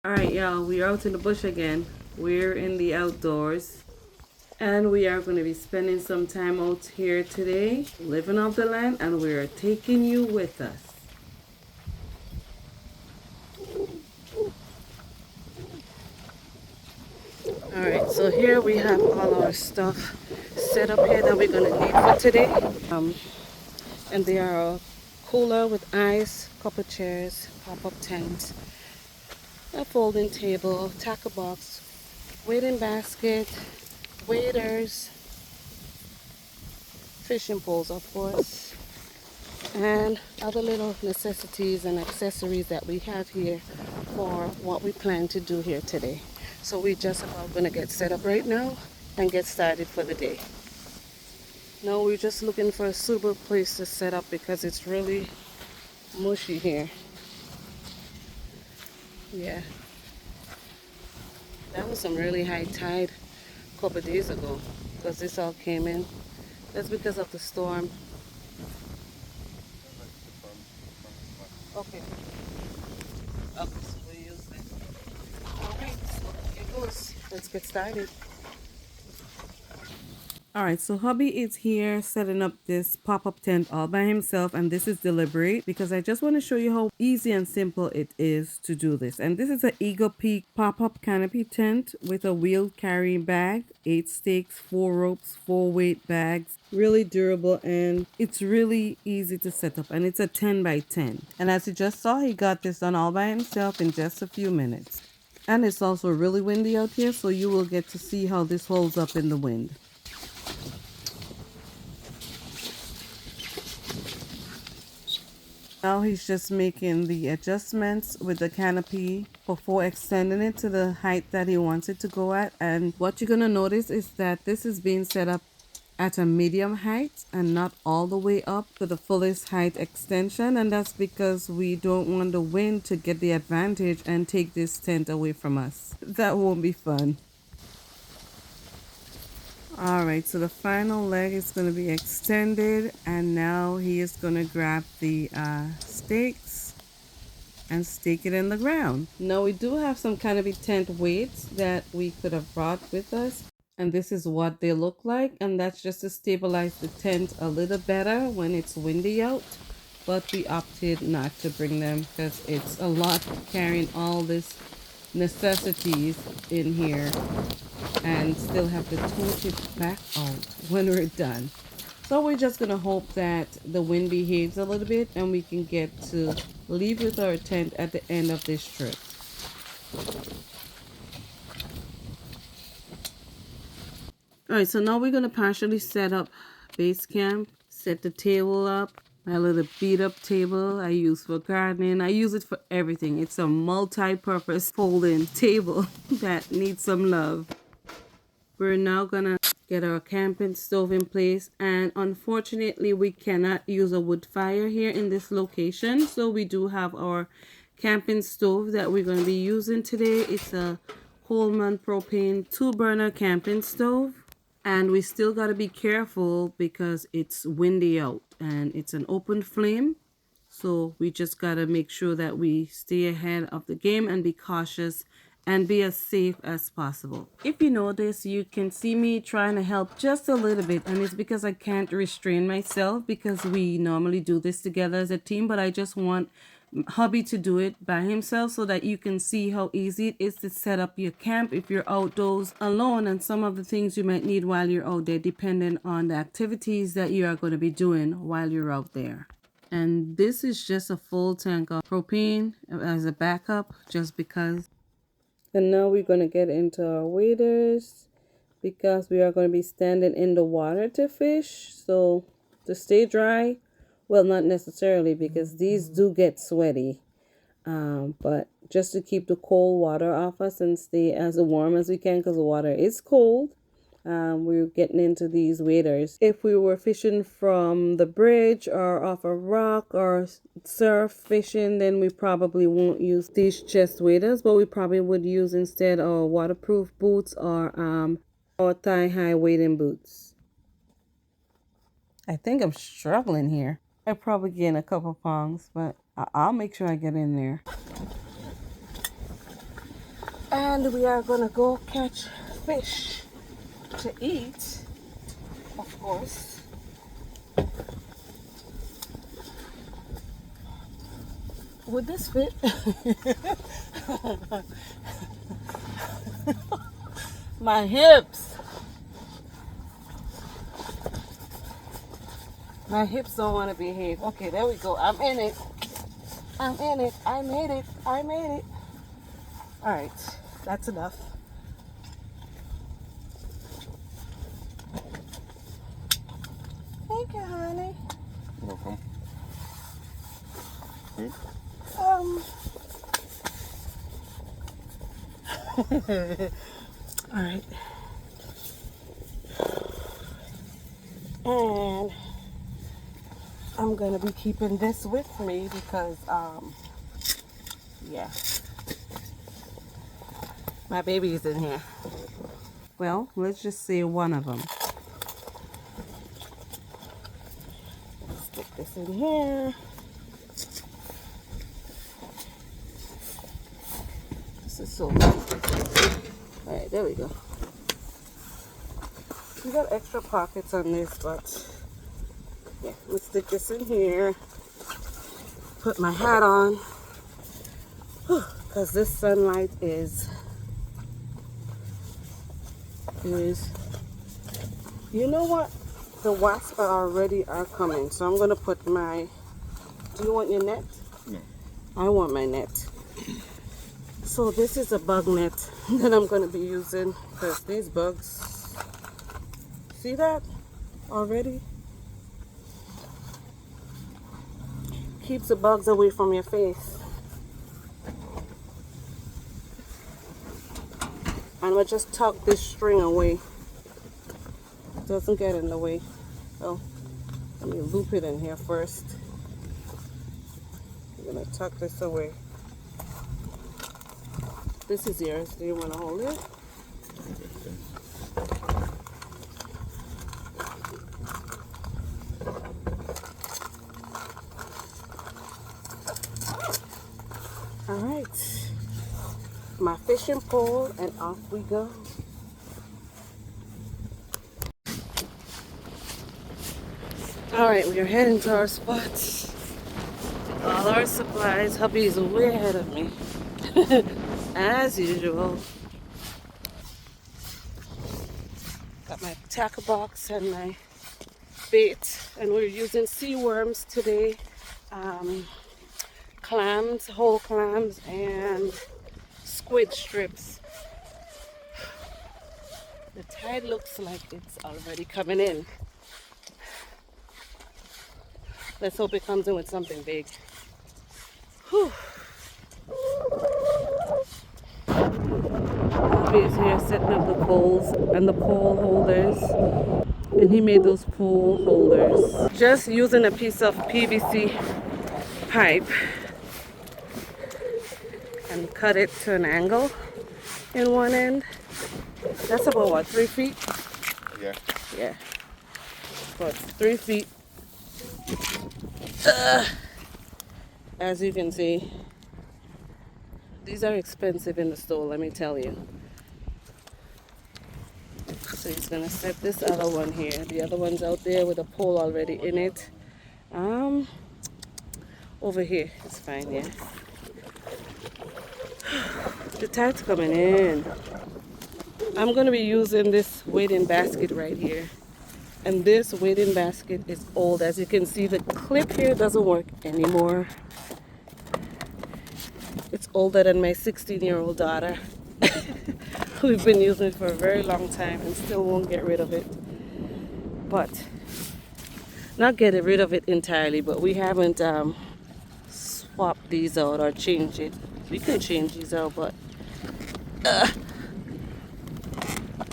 All right, y'all, we're out in the bush again. We're in the outdoors and we are going to be spending some time out here today, living off the land, and we're taking you with us. All right, so here we have all our stuff set up here that we're going to need for today. And there are a cooler with ice, couple chairs, pop-up tent, a folding table, tackle box, wading basket, waders, fishing poles, of course, and other little necessities and accessories that we have here for what we plan to do here today. So we're just about going to get set up right now and get started for the day. No, we're just looking for a suitable place to set up because it's really mushy here. Yeah, that was some really high tide a couple of days ago because this all came in. That's because of the storm. Okay. Okay, so we use that. All right, so here goes. Let's get started. All right, so hubby is here setting up this pop-up tent all by himself, and this is deliberate because I just want to show you how easy and simple it is to do this. And this is an Eagle Peak pop-up canopy tent with a wheeled carrying bag, 8 stakes, 4 ropes, 4 weight bags. Really durable, and it's really easy to set up, and it's a 10 by 10. And as you just saw, he got this done all by himself in just a few minutes. And it's also really windy out here, so you will get to see how this holds up in the wind. Now he's just making the adjustments with the canopy before extending it to the height that he wants it to go at. And what you're going to notice is that this is being set up at a medium height and not all the way up to the fullest height extension. And that's because we don't want the wind to get the advantage and take this tent away from us. That won't be fun. All right, so the final leg is going to be extended, and now he is going to grab the stakes and stake it in the ground. Now we do have some canopy tent weights that we could have brought with us, and this is what they look like, and that's just to stabilize the tent a little better when it's windy out. But we opted not to bring them because it's a lot carrying all this necessities in here and still have to tote it back out when we're done. So we're just gonna hope that the wind behaves a little bit and we can get to leave with our tent at the end of this trip. All right, so now we're gonna partially set up base camp, set the table up. My little beat up table I use for gardening. I use it for everything. It's a multi-purpose folding table that needs some love. We're now gonna get our camping stove in place, and unfortunately we cannot use a wood fire here in this location, so we do have our camping stove that we're going to be using today. It's a Coleman propane 2-burner camping stove, and we still got to be careful because it's windy out and it's an open flame. So we just got to make sure that we stay ahead of the game and be cautious and be as safe as possible. If you notice, you can see me trying to help just a little bit, and it's because I can't restrain myself because we normally do this together as a team, but I just want hubby to do it by himself so that you can see how easy it is to set up your camp if you're outdoors alone, and some of the things you might need while you're out there depending on the activities that you are going to be doing while you're out there. And this is just a full tank of propane as a backup just because. And now we're going to get into our waders because we are going to be standing in the water to fish. So to stay dry, well, not necessarily because these do get sweaty. But just to keep the cold water off us and stay as warm as we can because the water is cold. We're getting into these waders. If we were fishing from the bridge or off a rock or surf fishing, then we probably won't use these chest waders, but we probably would use instead our waterproof boots or thigh-high wading boots. I think I'm struggling here. I probably gain a couple pounds, but I'll make sure I get in there. And we are gonna go catch fish to eat, of course. Would this fit? My hips. My hips don't want to behave. Okay, there we go. I'm in it. I'm in it. I made it. I made it. All right, that's enough. Thank you, honey. You're welcome. All right. And I'm gonna be keeping this with me because yeah, my baby is in here. Well, let's just say one of them. Stick this in here. This is so all right, there we go. We got extra pockets on this, but yeah, let's stick this in here. Put my hat on because this sunlight is, you know what? The wasps already are coming, so I'm gonna put my. Do you want your net? No. I want my net. So this is a bug net that I'm gonna be using because these bugs. See that already? Keeps the bugs away from your face. And we'll just tuck this string away. It doesn't get in the way. So let me loop it in here first. I'm gonna tuck this away. This is yours. Do you want to hold it? All right, my fishing pole, and off we go. All right, we are heading to our spot. All our supplies. Hubby is way ahead of me, as usual. Got my tackle box and my bait, and we're using sea worms today. Clams, whole clams, and squid strips. The tide looks like it's already coming in. Let's hope it comes in with something big. Whew. Bobby is here setting up the poles and the pole holders. And he made those pole holders. Just using a piece of PVC pipe and cut it to an angle in one end. That's about what, 3 feet? Yeah. Yeah. About 3 feet. As you can see, these are expensive in the store, let me tell you. So he's gonna set this other one here. The other one's out there with a pole already in it. Over here, it's fine, yeah. The tide's coming in. I'm gonna be using this wading basket right here. And this wading basket is old. As you can see, the clip here doesn't work anymore. It's older than my 16-year-old daughter. We've been using it for a very long time and still won't get rid of it. But, not get rid of it entirely, but we haven't swapped these out or changed it. We can change these out, but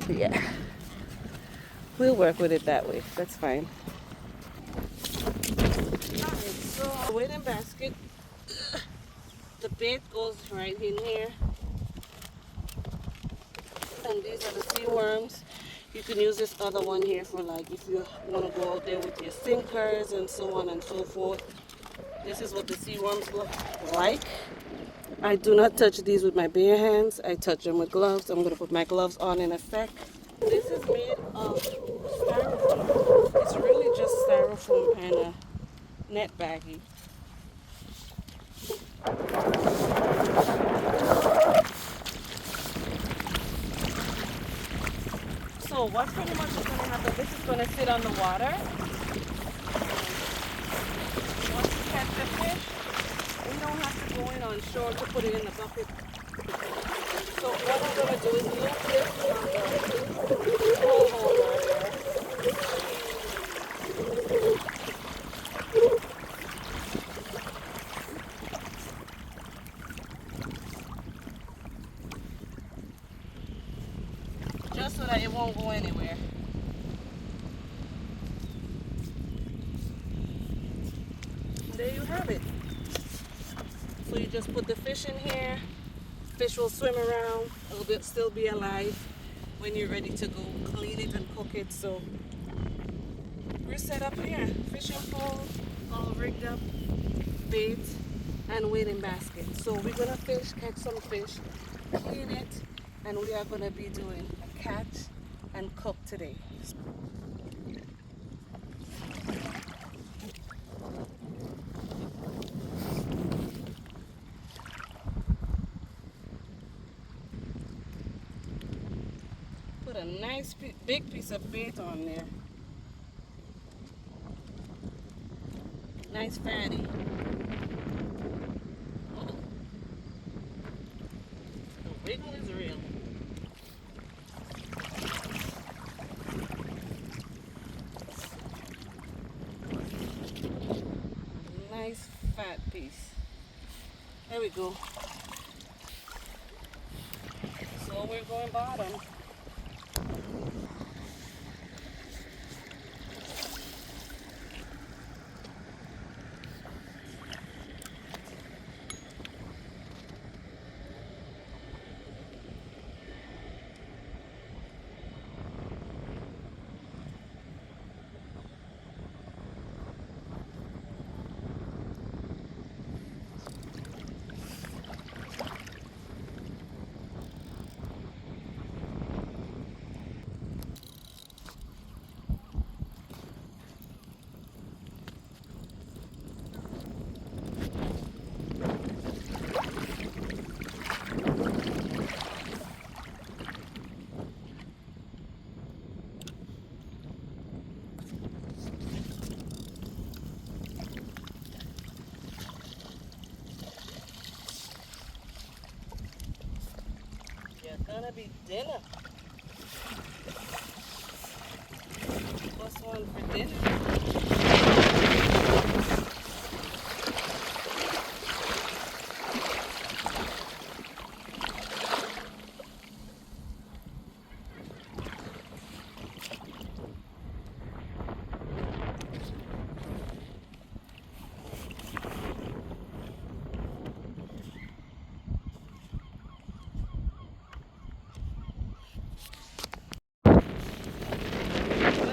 yeah. We'll work with it that way. That's fine. Alright, so the wading basket, the bait goes right in here. And these are the sea worms. You can use this other one here for like if you want to go out there with your sinkers and so on and so forth. This is what the sea worms look like. I do not touch these with my bare hands. I touch them with gloves. I'm going to put my gloves on in a sec. This is made of styrofoam. It's really just styrofoam and a net baggie. So what pretty much is going to happen, this is going to sit on the water. Once you catch the fish, we don't have to go in on shore to put it in the bucket. So what I'm going to do is loop this on the hole holder here. Just so that it won't go anywhere. There you have it. So you just put the fish in here. Fish will swim around. It'll still be alive when you're ready to go clean it and cook it. So we're set up here. Fishing pole, all rigged up, bait, and waiting basket. So we're gonna fish, catch some fish, clean it, and we are gonna be doing a catch and cook today. Put a nice big piece of bait on there. Nice fatty. Oh. The wiggle is real. Nice fat piece. There we go. So we're going bottom. Gonna be dinner. What's one for dinner?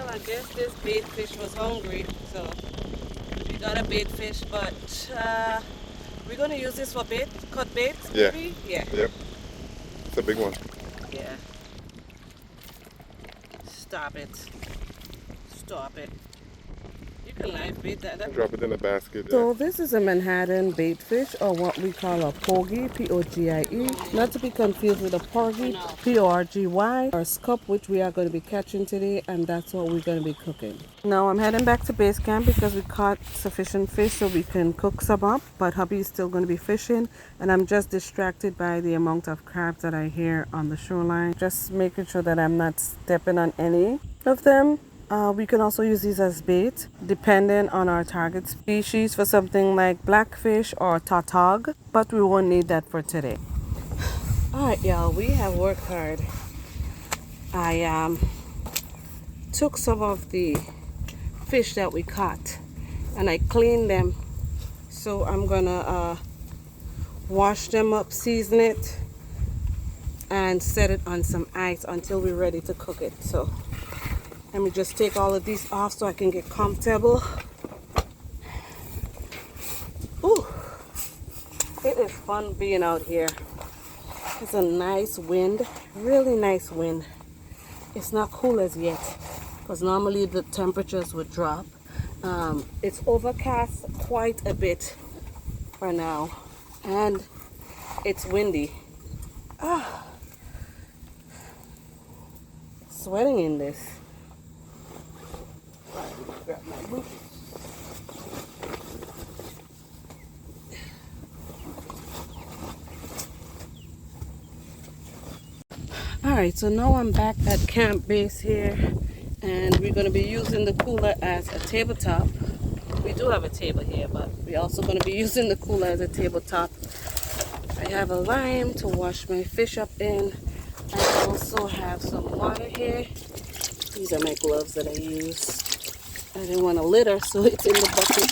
I guess this bait fish was hungry, so we got a bait fish, but we're gonna use this for bait, cut bait, maybe? Yeah. Yep. It's a big one. Yeah. Stop it. Stop it. You can live bait that. Drop it in a basket. So this is a Manhattan bait fish, or what we call a porgy, P-O-G-I-E. Not to be confused with a porgy, P-O-R-G-Y, or scup, which we are going to be catching today, and that's what we're going to be cooking. Now I'm heading back to base camp because we caught sufficient fish so we can cook some up, but hubby is still going to be fishing, and I'm just distracted by the amount of crabs that I hear on the shoreline. Just making sure that I'm not stepping on any of them. We can also use these as bait, depending on our target species, for something like blackfish or tautog, but we won't need that for today. Alright, y'all, we have worked hard. I took some of the fish that we caught and I cleaned them. So I'm gonna wash them up, season it, and set it on some ice until we're ready to cook it. So let me just take all of these off so I can get comfortable. Ooh, it is fun. fun being out here. It's a nice wind, really nice wind. It's not cool as yet because normally the temperatures would drop. It's overcast quite a bit for now, and it's windy. Sweating in this. Grab my boots. Alright, so now I'm back at camp base here, and we're going to be using the cooler as a tabletop. We do have a table here, but we're also going to be using the cooler as a tabletop. I have a lime to wash my fish up in. I also have some water here. These are my gloves that I use. I didn't want to litter, so it's in the bucket.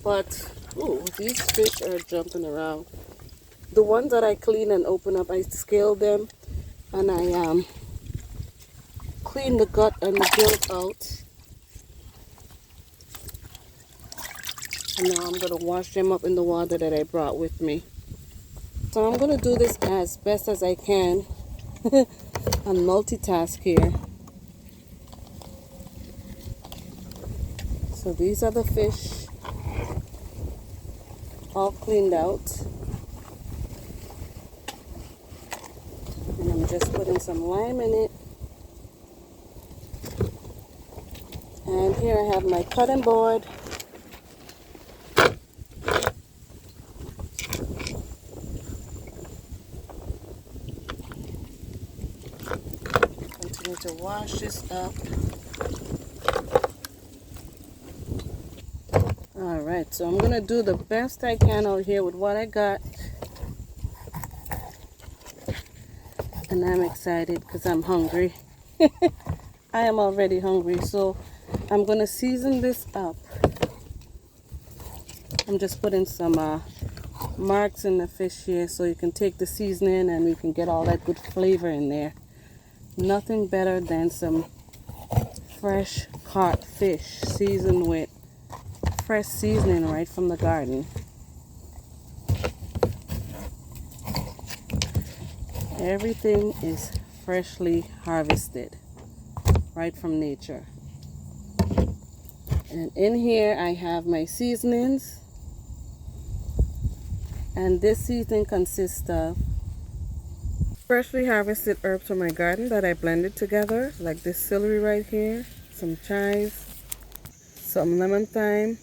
But, ooh, these fish are jumping around. The ones that I clean and open up, I scale them. And I clean the gut and the gills out. And now I'm going to wash them up in the water that I brought with me. So I'm going to do this as best as I can and multitask here. So these are the fish all cleaned out. And I'm just putting some lime in it. And here I have my cutting board. Continue to wash this up. Alright, so I'm going to do the best I can out here with what I got. And I'm excited because I'm hungry. I am already hungry, so I'm going to season this up. I'm just putting some marks in the fish here so you can take the seasoning and you can get all that good flavor in there. Nothing better than some fresh caught fish seasoned with fresh seasoning right from the garden. Everything is freshly harvested right from nature. And in here I have my seasonings. And this seasoning consists of freshly harvested herbs from my garden that I blended together, like this celery right here, some chives, some lemon thyme,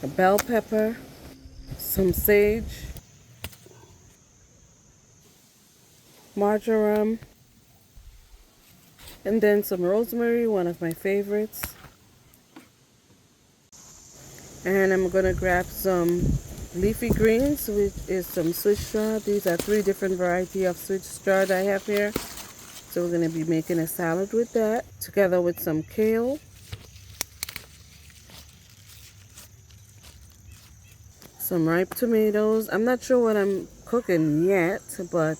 a bell pepper, some sage, marjoram, and then some rosemary, one of my favorites. And I'm going to grab some leafy greens, which is some Swiss straw. These are 3 different varieties of Swiss straw that I have here. So we're going to be making a salad with that, together with some kale, some ripe tomatoes. I'm not sure what I'm cooking yet, but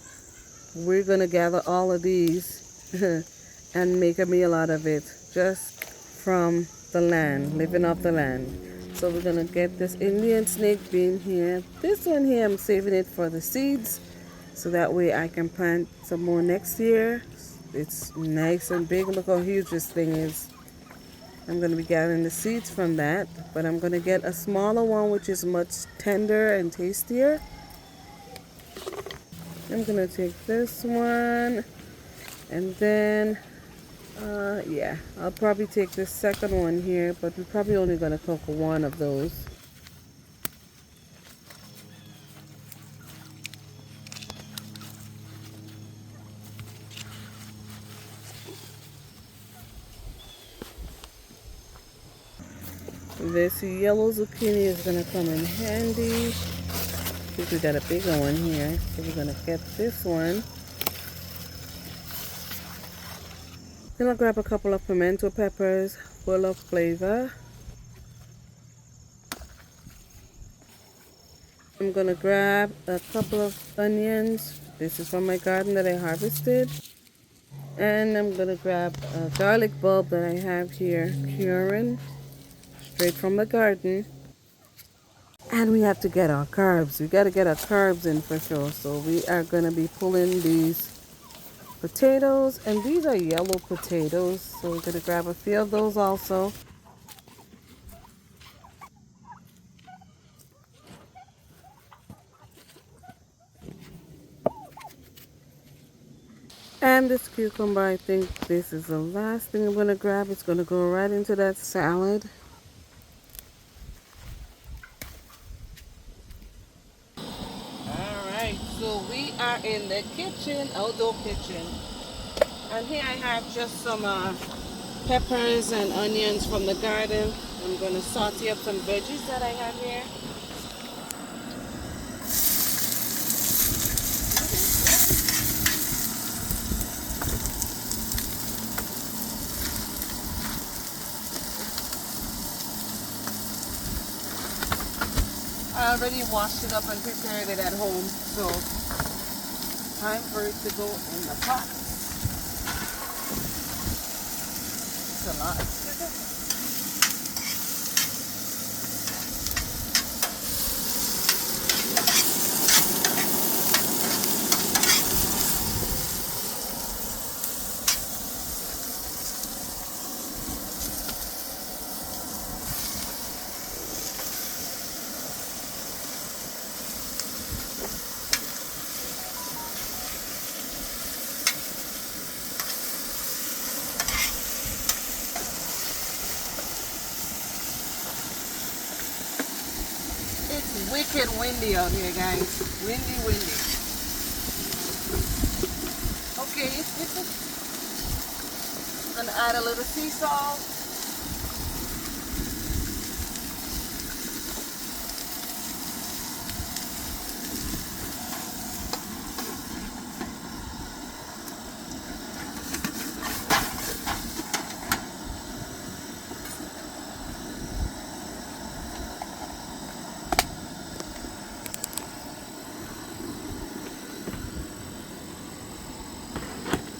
we're going to gather all of these and make a meal out of it, just from the land, living off the land. So we're going to get this Indian snake bean here. This one here, I'm saving it for the seeds, so that way I can plant some more next year. It's nice and big. Look how huge this thing is. I'm going to be gathering the seeds from that, but I'm going to get a smaller one, which is much tender and tastier. I'm going to take this one, and then yeah, I'll probably take this second one here, but we're probably only going to cook one of those. This yellow zucchini is going to come in handy. I think we got a bigger one here, so we're going to get this one. Then I'll grab a couple of pimento peppers, full of flavor. I'm going to grab a couple of onions. This is from my garden that I harvested. And I'm going to grab a garlic bulb that I have here, curing, straight from the garden. And we have to get our carbs. We got to get our carbs in for sure. So we are going to be pulling these potatoes. And these are yellow potatoes. So we're going to grab a few of those also. And this cucumber, I think this is the last thing I'm going to grab. It's going to go right into that salad. Alright, so we are in the kitchen, outdoor kitchen. And here I have just some peppers and onions from the garden. I'm going to saute up some veggies that I have here. I already washed it up and prepared it at home, so time for it to go in the pot. It's a lot. It's wicked windy out here, guys. Windy, windy. Okay, gonna add a little sea salt.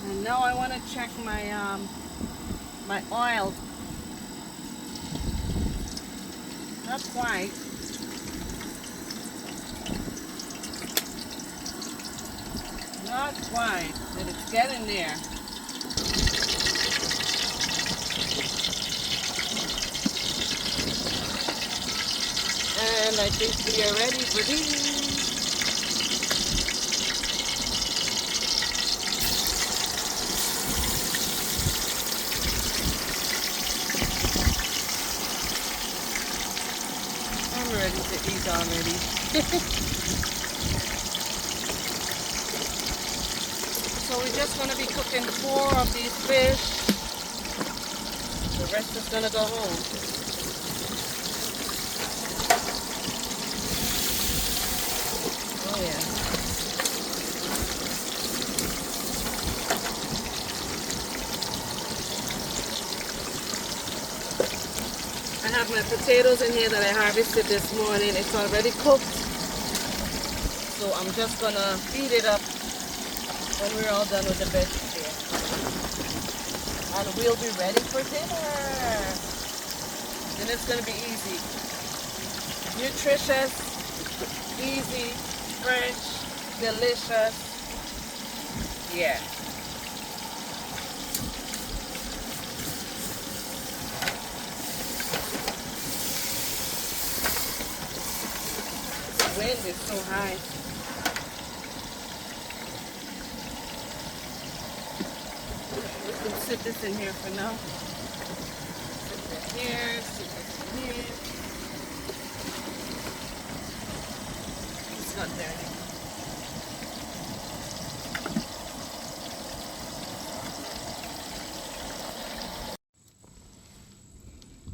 And now I want to check my oil. Not quite. Not quite, but it's getting there. And I think we are ready for these. I'm ready to eat already. So we're just going to be cooking 4 of these fish. The rest is going to go home. Oh yeah. I have my potatoes in here that I harvested this morning. It's already cooked. So I'm just going to heat it up when we're all done with the veggies here. And we'll be ready for dinner. And it's going to be easy. Nutritious, easy, fresh, delicious. Yeah. The wind is so high. We can sit this in here for now. Sit this here, sit this in here. It's not dirty.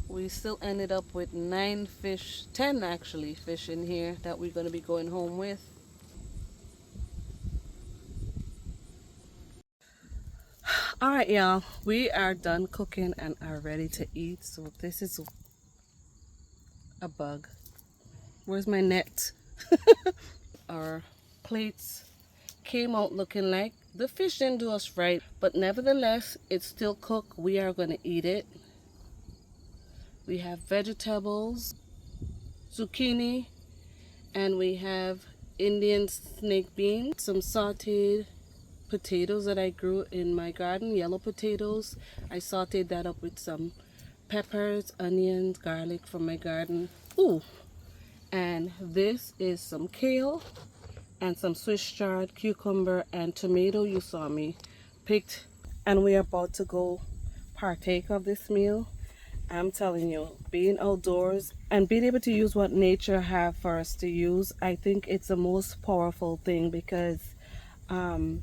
We still ended up with 9 fish, 10 actually fish in here that we're going to be going home with. Alright y'all, we are done cooking and are ready to eat. So this is a bug. Where's my net? Our plates came out looking like the fish didn't do us right, but nevertheless it's still cooked. We are going to eat it. We have vegetables, zucchini, And we have Indian snake beans, some sauteed potatoes that I grew in my garden, yellow potatoes. I sauteed that up with some peppers, onions, garlic from my garden. Ooh, and this is some kale and some Swiss chard, cucumber, and tomato you saw me picked. And we're about to go partake of this meal. I'm telling you, being outdoors and being able to use what nature have for us to use, I think it's the most powerful thing because um,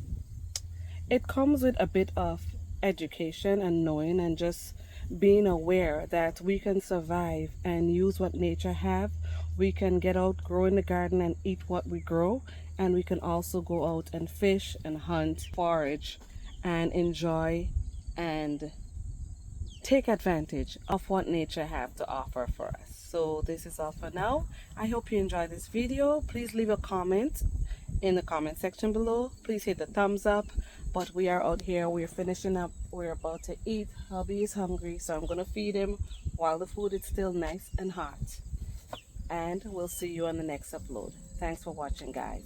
it comes with a bit of education and knowing and just being aware that we can survive and use what nature have. We can get out, grow in the garden and eat what we grow, and we can also go out and fish and hunt, forage, and enjoy and take advantage of what nature have to offer for us. So this is all for now. I hope you enjoyed this video. Please leave a comment in the comment section below. Please hit the thumbs up. But we are out here, we're finishing up, we're about to eat. Hubby is hungry, so I'm gonna feed him while the food is still nice and hot. And we'll see you on the next upload. Thanks for watching, guys.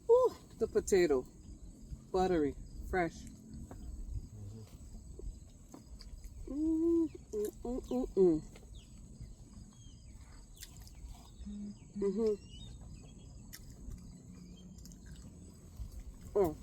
Ooh, the potato, buttery, fresh. Mm-hmm. Oh.